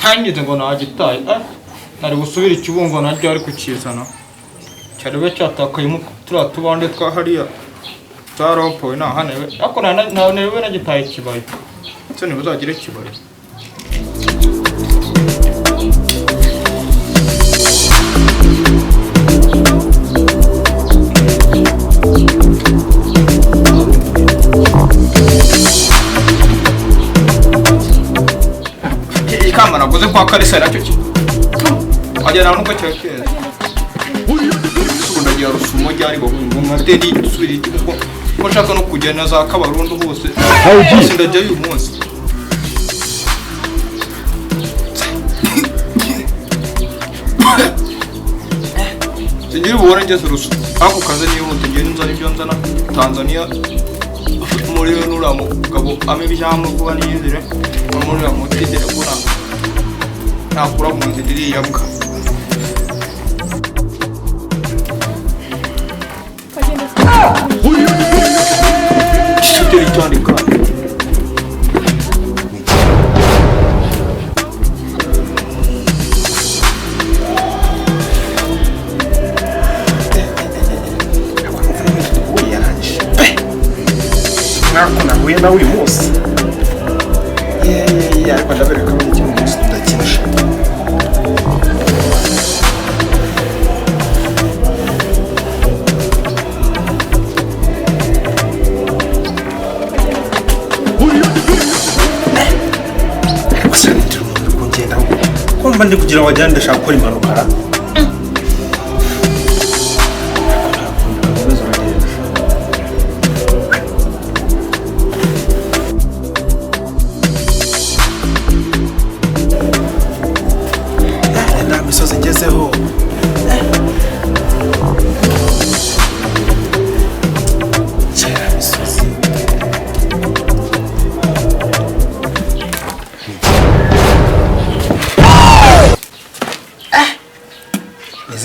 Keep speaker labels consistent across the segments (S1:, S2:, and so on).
S1: Hangize ngo nagitaye nari gusubira ikibungo naryo ari kukizana cyari be cyatakayemo turiya tubande twa hariya zaropowe nahanewe ariko nanewe nagitaye kibaye cyo ntibuzagire kibaye Kamera guze kwa kalisa nacyo ki agera nuko cyakeza sunagira rusumo ryari ngo ngateri dusubira ikibungo ko nshaka no kujyana za Kabarundo hose ndajya uyu munsi singira ubone ngeze rusu ako kaze niyo mutegeye nzana ibyo nzana Tanzania muri nuramo gabo amebijamwe kuba niyizire muri amutidere kuna nakura mu nzira yabuka Shiteri cyane ka
S2: nakuna huye na uyu munsi ariko ndabereka ko iki munsi tudakinisha kumva ndi kugira wajyana ndashaka gukora impanuka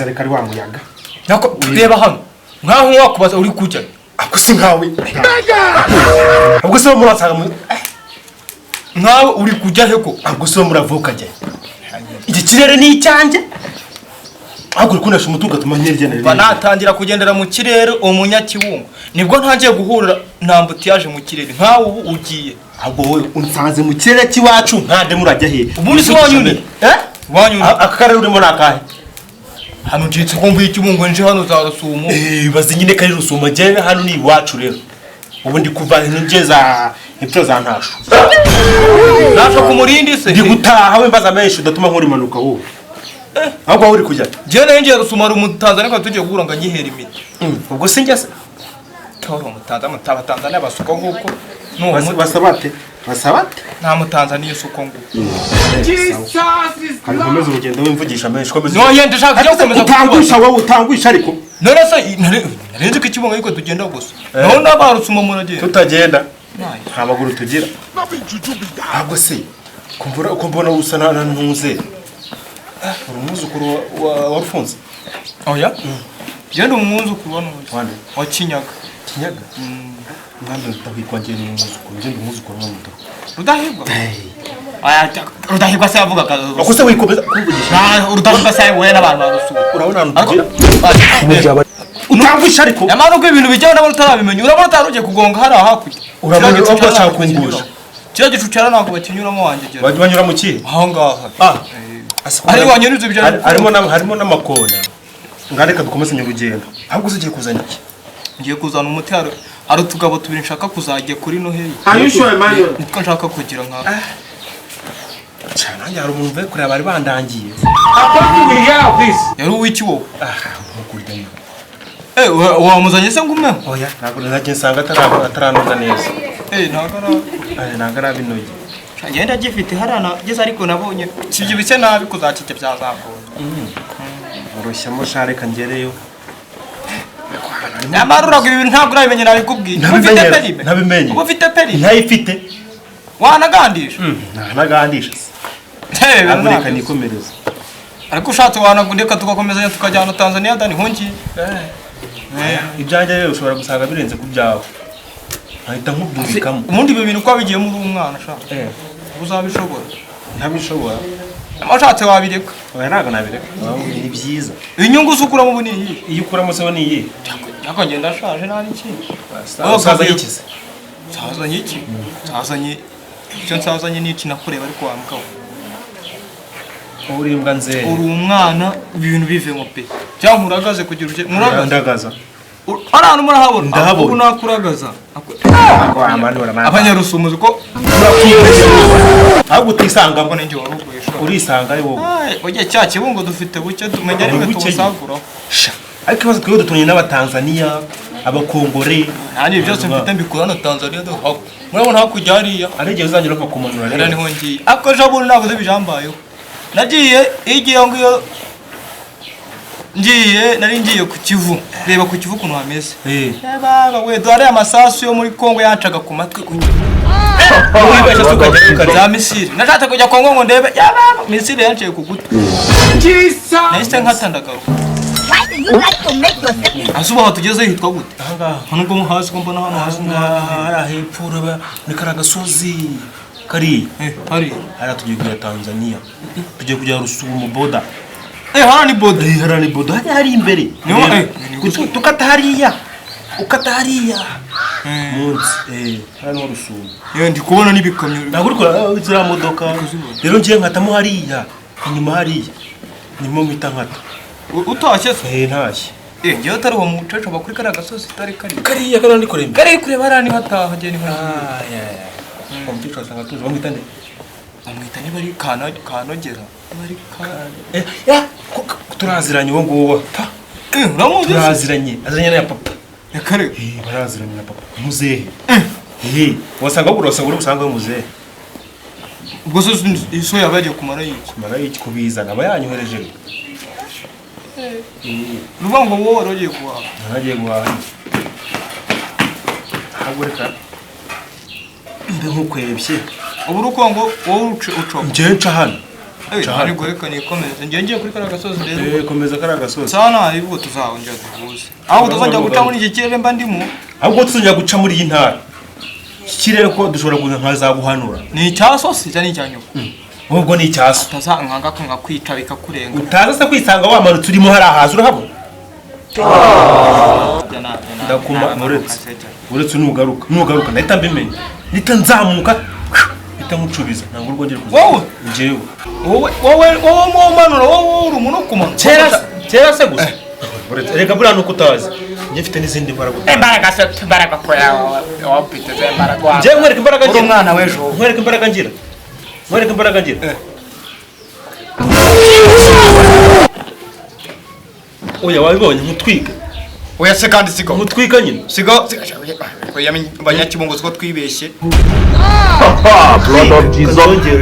S2: reka ari wa muyaga
S1: nako tureba hano nkaho wakubaza uri kujya
S2: akusi nkawe ubwo se murasaga
S1: nkawe uri kujya heko
S2: ubwo se muravuka je iki kirere ni icyanjye ahubwo kunasha umutuga tumanyerye nari
S1: banatangira kugendera mu kirere umunyakibungo nibwo ntagiye guhurira nambutiyaje mu kirere nkawe ubu ugiye
S2: ahubwo wowe unsanze mu kirere kiwacu nkande murajya he
S1: ubundi se wanyuni wanyuni
S2: akakarere urimo nakahe
S1: hano njitse kumva ikibungo nje hano za rusumo
S2: bazi nyine kari rusumo je hano ni iwacu rero ubu ndi kuva ngeza hepfo za ntasho
S1: nasho kumurindi se
S2: ndi gutaha we mbaza menshi udatuma nkora impanuka wowe ahubwo uri kujya
S1: je nenge rusumara umutanzania ko tujye guhura ngihera imiti
S2: ubwo sinjye se
S1: toro umutanzania mutabatanzania basuko nguko
S2: basabate
S1: nta mutanzania suko nguko
S2: kandi komeza urugendo wimvugisha menshi komeza
S1: no yende shaka cyo komeza
S2: utangwisha wowe utangwisha ariko
S1: none se narenze ko ikibungo ariko tugenda gusa naho nabarusuma muragenda
S2: tutagenda nta maguru tugira ahubwo se kumbona usa na ntuze urumuzukuru wa Rufunze
S1: oya yenda umwuzukuru
S2: wane
S1: wa Kinyaga
S2: ngambe ndakwikwa ngiye n'umuzukuru ngende umuzukuru wa muto
S1: Rudahigwa Rudahigwa se avuga kazo
S2: akose wikomeza kumvugisha
S1: Rudahigwa se we n'abantu barusuma
S2: urabona utangwisha ariko
S1: yamano ko ibintu bijyaho n'abo utarabimenya urabona utarugiye kugonga hari ahakujya
S2: urabona ubwo cyangwa kwingusha
S1: cyo gicucara nako bakinyuramo wanje
S2: banyura mu ki
S1: aho ngaho
S2: ari wanyurize ibyo harimo n'amakona ngareka dukomeze nyurugendo ahubwo uzigiye kuzana iki
S1: ngiye kuzana umuti ari utugabo tubiri nshaka kuzajya kuri Noheli
S2: ayushoye manje
S1: niko nshaka kugira nka
S2: cyane hari umuntu uvuye kureba bari bandangiye
S1: yari uwiki wowe
S2: nkukurya
S1: wamuzanye se ngume
S2: oya ntabwo nake nsanga ataranoza neza ntabwo arabinoye
S1: agenda agifite harana geze ariko nabonye sibyo bise nabi kuzacike byazakora
S2: uroshyamo shareka ngereyo
S1: namarura ibi ntabwo urabimenye nabikubwiye ufite perime
S2: ntabimenye
S1: ufite perime
S2: ntayifite
S1: wanagandisha
S2: nagandisha Amerika nikomereza ariko
S1: ushatse wanagundeka tugakomezanya tukajyana Tanzania dani hongi
S2: ibyanjye rero ushobora gusanga birenze ku byawe ahita nkubwirikamo
S1: umundi ibi bintu kwa bigiye muri umwana sha uzabishobora
S2: ntabishobora
S1: amashatse wabireka
S2: oya ntago nabireka ni byiza
S1: inyungu zukura mu bunini
S2: iyo ukuramo se ni iyi
S1: cyako ngenda shaje nari iki
S2: sazanye ikize
S1: sazanye iki sazanye cyo nsazanye n'iki nakureba ariko wamkaho
S2: uri imbwa nzeye
S1: uri umwana ibintu bivemo pe cyangwa muragaze kugira uje
S2: ndagaza
S1: arano murahabona ubu nakuragaza abanyarusumuzi ko
S2: ahubwo utisanga
S1: ngo ninjye waruguye
S2: urisanga ari wowe
S1: oye cya kibungo dufite buke tumenya rimwe tumusagura
S2: ariko ibazo twiwe dutunye n'abatanzania abakongore
S1: nani byose mfite mbikura na Tanzania do murabona hakujya hariya
S2: arege uzangira ko kumanura
S1: rero niho ngiye akoje buri ntabwo bijambayeho nagiye igiye ngiyo nari ngiye ku Kivu reba ku Kivu kuno hameze baba we dore amasasu yo muri Kongo yancaga ku matwi wibesha tukajya za misiri nashatse kujya Kongo ngo ndebe yaba misiri yanciye ku gutwi nahise nkatandagaruka asuba tugeze hitwa gute hano ngo hasi ko mbona hano hasi
S2: ara hepfura ni karagasozi kari
S1: hari
S2: ara tugiye kujya Tanzania tugiye kujya Rusumo boda
S1: harani
S2: boda hari imbere tukata hariya ukata hariya munsi hano Rusumo
S1: ndi kubona nibikamyo
S2: ntabwo uriko zira modoka rero ngiye nkatamo hariya inyuma hariya nimo mwita nkata
S1: utashye se
S2: ntashye
S1: ngiye atari uwo mucaca bakuri karagasozi tari
S2: kariya kandi kuremba
S1: kari kureba harani hataha je ni
S2: umucaca asanga tuzi bamwita nde
S1: amwita niba ari kanogera bari
S2: turaziranye uwo nguwo
S1: uramuzi
S2: turaziranye aziranye na papa
S1: kare
S2: baraziranye na papa muzehe wasanga burose uri usanga muzehe
S1: ubwo so iso yabaje kumara iki
S2: kubizana abayanyohereje
S1: rubango wo warogiye kuwa
S2: nagiye guhaha hagureka mbe nkukwebye
S1: ubu rukongo wowe uco
S2: ngenca hano
S1: cyane goreka nikomeze ngiye kuri karagasozi rero
S2: komeza karagasozi
S1: sana aribwo tuzahonja duhuze aho tuzajya guca muri iki kirere mba ndimo
S2: ahubwo tuzajya guca muri iyi ntara kirere ko dushobora nkaza guhanura
S1: ni icyasosi cyane icyanyo
S2: ubwo ni icyaso
S1: tazankanga kanga kwica bikakurenga
S2: utaza se kwisanga wamanutse urimo hari ahaza urahabona ndakuma uretse nugaruka ndahita mbimenya nita nzamuka nita nkucubiza ntabwo urwongera kuza
S1: wowe
S2: njyewe
S1: wowe mumanura wowe uri umuntu kumana
S2: kera se gusa reka buriya nuko utazi njye mfite n'izindi mbaraga
S1: imbaraga ko yawe wapite ze imbaraga
S2: njye nkwereka imbaraga ngira
S1: umwana w'ejo
S2: nkwereka imbaraga ngira oya wabibonye mutwika
S1: oya se kandi sigo
S2: mutwika nyine
S1: sigo abanyakibungo siko twibeshye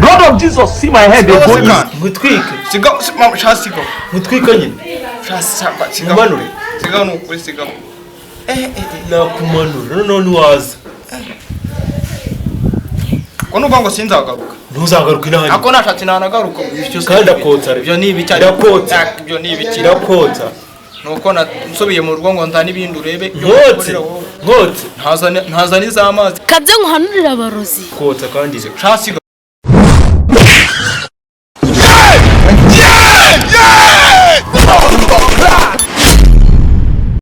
S3: blood of Jesus see my head they go
S2: mutwike
S1: sigo mama shasigo
S2: mutwika nyine
S1: sigo manure sigo nukuri sigo
S2: nakumanura none waza
S1: ko nubango sinzagaruka
S2: ntuzagaruka inahanyu
S1: ako nashatse nanagaruka
S2: kandi akotsa
S1: ibyo ni ibiki ibyo ni ibiki
S2: irakotsa
S1: nuko nsubiye mu rugo ngo ndani ibindi urebe
S2: nkotse
S1: ntazani z'amazi
S4: kabyo nkuhanurira abarozi
S2: kotsa kandi
S1: shasigo